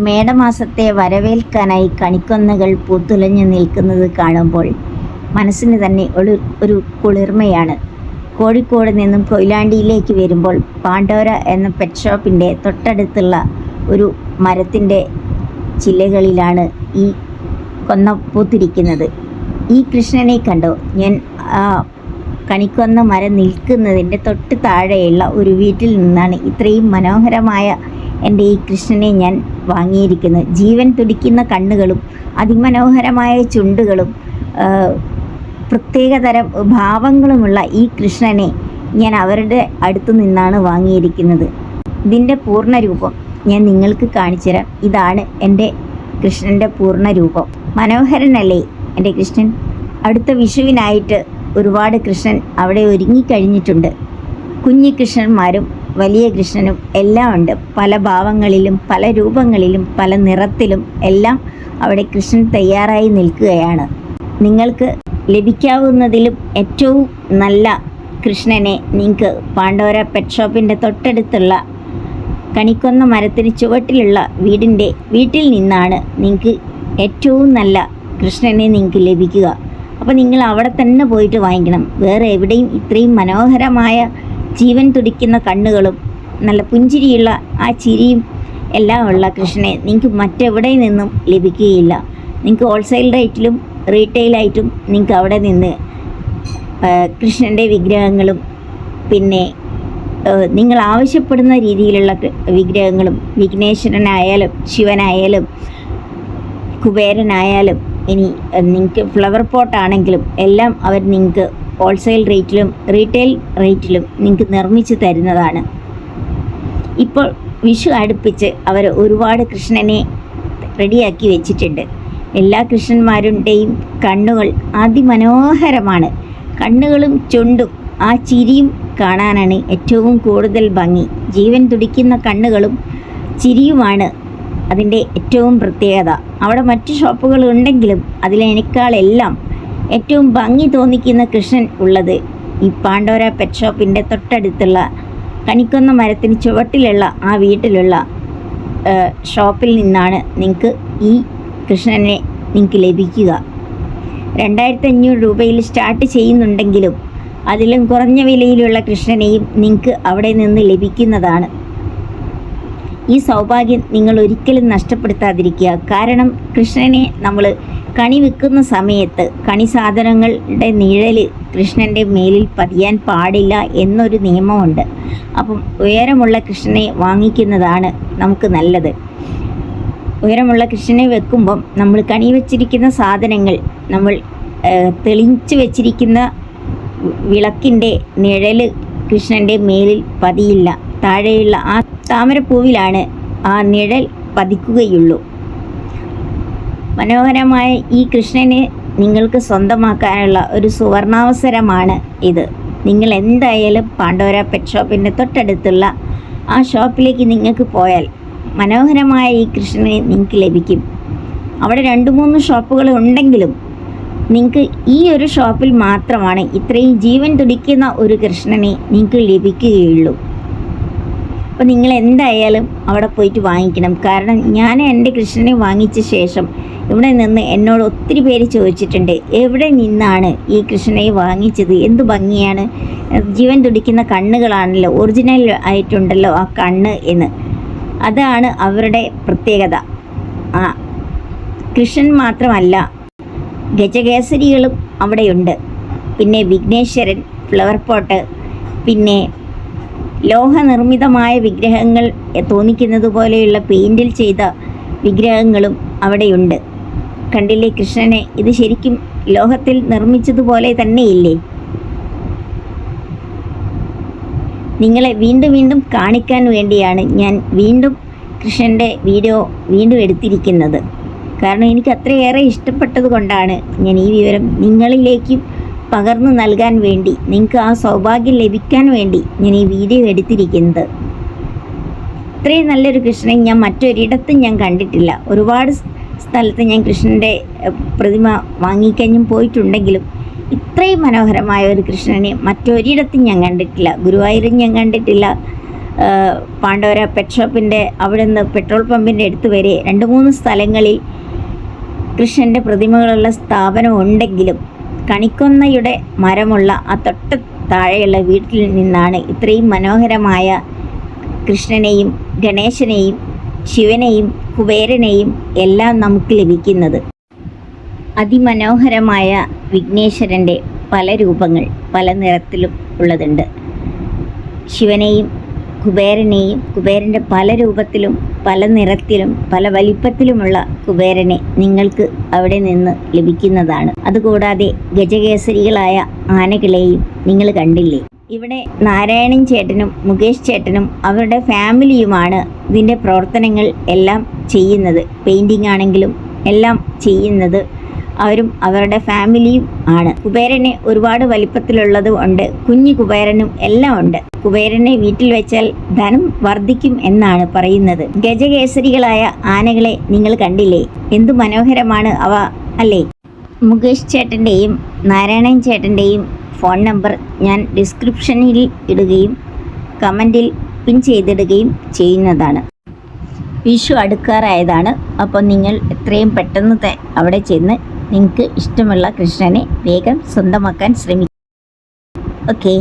മേടമാസത്തെ വരവേൽക്കാനായി കണിക്കൊന്നകൾ പൂത്തുലഞ്ഞു നിൽക്കുന്നത് കാണുമ്പോൾ മനസ്സിന് തന്നെ ഒരു കുളിർമയാണ്. കോഴിക്കോട് നിന്നും കൊയിലാണ്ടിയിലേക്ക് വരുമ്പോൾ പാണ്ടോര എന്ന പെറ്റ് ഷോപ്പിൻ്റെ തൊട്ടടുത്തുള്ള ഒരു മരത്തിൻ്റെ ചില്ലകളിലാണ് ഈ കൊന്ന പൂത്തിരിക്കുന്നത്. ഈ കൃഷ്ണനെ കണ്ടോ? ഞാൻ കണിക്കൊന്ന മരം നിൽക്കുന്നതിൻ്റെ തൊട്ട് താഴെയുള്ള ഒരു വീട്ടിൽ നിന്നാണ് ഇത്രയും മനോഹരമായ എൻ്റെ ഈ കൃഷ്ണനെ ഞാൻ വാങ്ങിയിരിക്കുന്നത്. ജീവൻ തുടിക്കുന്ന കണ്ണുകളും അതിമനോഹരമായ ചുണ്ടുകളും പ്രത്യേകതരം ഭാവങ്ങളുമുള്ള ഈ കൃഷ്ണനെ ഞാൻ അവരുടെ അടുത്തു നിന്നാണ് വാങ്ങിയിരിക്കുന്നത്. ഇതിൻ്റെ പൂർണ്ണരൂപം ഞാൻ നിങ്ങൾക്ക് കാണിച്ചു തരാം. ഇതാണ് എൻ്റെ കൃഷ്ണൻ്റെ പൂർണ്ണരൂപം. മനോഹരനല്ലേ എൻ്റെ കൃഷ്ണൻ? അടുത്ത വിഷുവിനായിട്ട് ഒരുപാട് കൃഷ്ണൻ അവിടെ ഒരുങ്ങിക്കഴിഞ്ഞിട്ടുണ്ട്. കുഞ്ഞു കൃഷ്ണന്മാരും വലിയ കൃഷ്ണനും എല്ലാം ഉണ്ട്. പല ഭാവങ്ങളിലും പല രൂപങ്ങളിലും പല നിറത്തിലും എല്ലാം അവിടെ കൃഷ്ണൻ തയ്യാറായി നിൽക്കുകയാണ്. നിങ്ങൾക്ക് ലഭിക്കാവുന്നതിലും ഏറ്റവും നല്ല കൃഷ്ണനെ നിങ്ങൾക്ക് പാണ്ടോര പെറ്റ് ഷോപ്പിൻ്റെ തൊട്ടടുത്തുള്ള കണിക്കൊന്ന മരത്തിന് ചുവട്ടിലുള്ള വീട്ടിൽ നിന്നാണ് നിങ്ങൾക്ക് ഏറ്റവും നല്ല കൃഷ്ണനെ നിങ്ങൾക്ക് ലഭിക്കുക. അപ്പോൾ നിങ്ങൾ അവിടെ തന്നെ പോയിട്ട് വാങ്ങിക്കണം. വേറെ എവിടെയും ഇത്രയും മനോഹരമായ ജീവൻ തുടിക്കുന്ന കണ്ണുകളും നല്ല പുഞ്ചിരിയുള്ള ആ ചിരിയും എല്ലാം ഉള്ള കൃഷ്ണനെ നിങ്ങൾക്ക് മറ്റെവിടെ നിന്നും ലഭിക്കുകയില്ല. നിങ്ങൾക്ക് ഹോൾസെയിൽ റേറ്റിലും റീറ്റെയിലായിട്ടും നിങ്ങൾക്ക് അവിടെ നിന്ന് കൃഷ്ണൻ്റെ വിഗ്രഹങ്ങളും പിന്നെ നിങ്ങൾ ആവശ്യപ്പെടുന്ന രീതിയിലുള്ള വിഗ്രഹങ്ങളും വിഘ്നേശ്വരനായാലും ശിവനായാലും കുബേരനായാലും ഇനി നിങ്ങൾക്ക് ഫ്ലവർ പോട്ടാണെങ്കിലും എല്ലാം അവർ നിങ്ങൾക്ക് ഹോൾസെയിൽ റേറ്റിലും റീറ്റെയിൽ റേറ്റിലും നിങ്ങൾക്ക് നിർമ്മിച്ച് തരുന്നതാണ്. ഇപ്പോൾ വിഷു അടുപ്പിച്ച് അവർ ഒരുപാട് കൃഷ്ണനെ റെഡിയാക്കി വെച്ചിട്ടുണ്ട്. എല്ലാ കൃഷ്ണന്മാരുടെയും കണ്ണുകൾ അതിമനോഹരമാണ്. കണ്ണുകളും ചുണ്ടും ആ ചിരിയും കാണാനാണ് ഏറ്റവും കൂടുതൽ ഭംഗി. ജീവൻ തുടിക്കുന്ന കണ്ണുകളും ചിരിയുമാണ് അതിൻ്റെ ഏറ്റവും പ്രത്യേകത. അവിടെ മറ്റ് ഷോപ്പുകൾ ഉണ്ടെങ്കിലും അതിലേക്കാളെല്ലാം ഏറ്റവും ഭംഗി തോന്നിക്കുന്ന കൃഷ്ണൻ ഉള്ളത് ഈ പാണ്ടോര പെറ്റ് ഷോപ്പിൻ്റെ തൊട്ടടുത്തുള്ള കണിക്കൊന്ന മരത്തിന് ചുവട്ടിലുള്ള ആ വീട്ടിലുള്ള ഷോപ്പിൽ നിന്നാണ് നിങ്ങൾക്ക് ഈ കൃഷ്ണനെ നിങ്ങൾക്ക് ലഭിക്കുക. 2500 രൂപയിൽ സ്റ്റാർട്ട് ചെയ്യുന്നുണ്ടെങ്കിലും അതിലും കുറഞ്ഞ വിലയിലുള്ള കൃഷ്ണനെയും നിങ്ങൾക്ക് അവിടെ നിന്ന് ലഭിക്കുന്നതാണ്. ഈ സൗഭാഗ്യം നിങ്ങൾ ഒരിക്കലും നഷ്ടപ്പെടുത്താതിരിക്കുക. കാരണം കൃഷ്ണനെ നമ്മൾ കണി വെക്കുന്ന സമയത്ത് കണി സാധനങ്ങളുടെ നിഴൽ കൃഷ്ണൻ്റെ മേലിൽ പതിയാൻ പാടില്ല എന്നൊരു നിയമമുണ്ട്. അപ്പം ഉയരമുള്ള കൃഷ്ണനെ വാങ്ങിക്കുന്നതാണ് നമുക്ക് നല്ലത്. ഉയരമുള്ള കൃഷ്ണനെ വെക്കുമ്പം നമ്മൾ കണി വെച്ചിരിക്കുന്ന സാധനങ്ങൾ നമ്മൾ തെളിച്ച് വെച്ചിരിക്കുന്ന വിളക്കിൻ്റെ നിഴൽ കൃഷ്ണൻ്റെ മേലിൽ പതിയില്ല. താഴെയുള്ള ആ താമരപ്പൂവിലാണ് ആ നിഴൽ പതിക്കുകയുള്ളൂ. മനോഹരമായ ഈ കൃഷ്ണനെ നിങ്ങൾക്ക് സ്വന്തമാക്കാനുള്ള ഒരു സുവർണാവസരമാണ് ഇത്. നിങ്ങൾ എന്തായാലും പാണ്ടോര പെറ്റ് ഷോപ്പിൻ്റെ തൊട്ടടുത്തുള്ള ആ ഷോപ്പിലേക്ക് നിങ്ങൾക്ക് പോയാൽ മനോഹരമായ ഈ കൃഷ്ണനെ നിങ്ങൾക്ക് ലഭിക്കും. അവിടെ 2-3 ഷോപ്പുകൾ ഉണ്ടെങ്കിലും നിങ്ങൾക്ക് ഈ ഒരു ഷോപ്പിൽ മാത്രമാണ് ഇത്രയും ജീവൻ തുടിക്കുന്ന ഒരു കൃഷ്ണനെ നിങ്ങൾക്ക് ലഭിക്കുകയുള്ളൂ. അപ്പോൾ നിങ്ങൾ എന്തായാലും അവിടെ പോയിട്ട് വാങ്ങിക്കണം. കാരണം ഞാൻ എൻ്റെ കൃഷ്ണനെ വാങ്ങിച്ച ശേഷം ഇവിടെ നിന്ന് എന്നോട് ഒത്തിരി പേര് ചോദിച്ചിട്ടുണ്ട്, എവിടെ നിന്നാണ് ഈ കൃഷ്ണനെ വാങ്ങിച്ചത്? എന്ത് ഭംഗിയാണ്, ജീവൻ തുടിക്കുന്ന കണ്ണുകളാണല്ലോ, ഒറിജിനൽ ആയിട്ടുണ്ടല്ലോ ആ കണ്ണ് എന്ന്. അതാണ് അവരുടെ പ്രത്യേകത. കൃഷ്ണൻ മാത്രമല്ല, ഗജകേസരികളും അവിടെയുണ്ട്. പിന്നെ വിഘ്നേശ്വരൻ, ഫ്ലവർ പോട്ട്, പിന്നെ ലോഹനിർമ്മിതമായ വിഗ്രഹങ്ങൾ തോന്നിക്കുന്നത് പോലെയുള്ള പെയിൻറ്റിൽ ചെയ്ത വിഗ്രഹങ്ങളും അവിടെയുണ്ട്. കണ്ടില്ലേ കൃഷ്ണനെ? ഇത് ശരിക്കും ലോഹത്തിൽ നിർമ്മിച്ചതുപോലെ തന്നെയില്ലേ? നിങ്ങളെ വീണ്ടും വീണ്ടും കാണിക്കാൻ വേണ്ടിയാണ് ഞാൻ വീണ്ടും കൃഷ്ണൻ്റെ വീഡിയോ എടുത്തിരിക്കുന്നത്. കാരണം എനിക്ക് അത്രയേറെ ഇഷ്ടപ്പെട്ടത് കൊണ്ടാണ് ഞാൻ ഈ വിവരം നിങ്ങളിലേക്കും പകർന്നു നൽകാൻ വേണ്ടി, നിങ്ങൾക്ക് ആ സൗഭാഗ്യം ലഭിക്കാൻ വേണ്ടി ഞാൻ ഈ വീഡിയോ എടുത്തിരിക്കുന്നത്. ഇത്രയും നല്ലൊരു കൃഷ്ണനെ ഞാൻ മറ്റൊരിടത്തും ഞാൻ കണ്ടിട്ടില്ല. ഒരുപാട് സ്ഥലത്ത് ഞാൻ കൃഷ്ണൻ്റെ പ്രതിമ വാങ്ങിക്കഴിഞ്ഞും പോയിട്ടുണ്ടെങ്കിലും ഇത്രയും മനോഹരമായ ഒരു കൃഷ്ണനെ മറ്റൊരിടത്തും ഞാൻ കണ്ടിട്ടില്ല. ഗുരുവായൂരും ഞാൻ കണ്ടിട്ടില്ല, പാണ്ഡവര പെറ്റ് ഷോപ്പിൻ്റെ അവിടെ നിന്ന് പെട്രോൾ പമ്പിൻ്റെ അടുത്ത് വരെ 2-3 സ്ഥലങ്ങളിൽ കൃഷ്ണൻ്റെ പ്രതിമകളുള്ള സ്ഥാപനം ഉണ്ടെങ്കിലും കണിക്കൊന്നയുടെ മരമുള്ള ആ തൊട്ട് താഴെയുള്ള വീട്ടിൽ നിന്നാണ് ഇത്രയും മനോഹരമായ കൃഷ്ണനെയും ഗണേശനെയും ശിവനെയും കുബേരനെയും എല്ലാം നമുക്ക് ലഭിക്കുന്നത്. അതിമനോഹരമായ വിഘ്നേശ്വരൻ്റെ പല രൂപങ്ങൾ പല നിറത്തിലും ഉള്ളതുണ്ട്. ശിവനെയും കുബേരൻ്റെ പല രൂപത്തിലും പല നിറത്തിലും പല വലിപ്പത്തിലുമുള്ള കുബേരനെ നിങ്ങൾക്ക് അവിടെ നിന്ന് ലഭിക്കുന്നതാണ്. അതുകൂടാതെ ഗജകേസരികളായ ആനകളെയും നിങ്ങൾ കണ്ടില്ലേ? ഇവിടെ നാരായണൻ ചേട്ടനും മുകേഷ് ചേട്ടനും അവരുടെ ഫാമിലിയുമാണ് ഇതിൻ്റെ പ്രവർത്തനങ്ങൾ എല്ലാം ചെയ്യുന്നത്. പെയിൻറ്റിംഗ് ആണെങ്കിലും എല്ലാം ചെയ്യുന്നത് അവരും അവരുടെ ഫാമിലിയും ആണ്. കുബേരന് ഒരുപാട് വലിപ്പത്തിലുള്ളതും ഉണ്ട്, കുഞ്ഞു കുബേരനും എല്ലാം ഉണ്ട്. കുബേരനെ വീട്ടിൽ വെച്ചാൽ ധനം വർദ്ധിക്കും എന്നാണ് പറയുന്നത്. ഗജകേസരികളായ ആനകളെ നിങ്ങൾ കണ്ടില്ലേ? എന്തു മനോഹരമാണ് അവ അല്ലേ? മുകേഷ് ചേട്ടൻ്റെയും നാരായണൻ ചേട്ടൻ്റെയും ഫോൺ നമ്പർ ഞാൻ ഡിസ്ക്രിപ്ഷനിൽ ഇടുകയും കമൻറ്റിൽ പിൻ ചെയ്തിടുകയും ചെയ്യുന്നതാണ്. വിഷു അടുക്കാറായതാണ്. അപ്പോൾ നിങ്ങൾ എത്രയും പെട്ടെന്ന് അവിടെ ചെന്ന് നിങ്ങൾക്ക് ഇഷ്ടമുള്ള കൃഷ്ണനെ വേഗം സ്വന്തമാക്കാൻ ശ്രമിക്കുക. ഓക്കെ.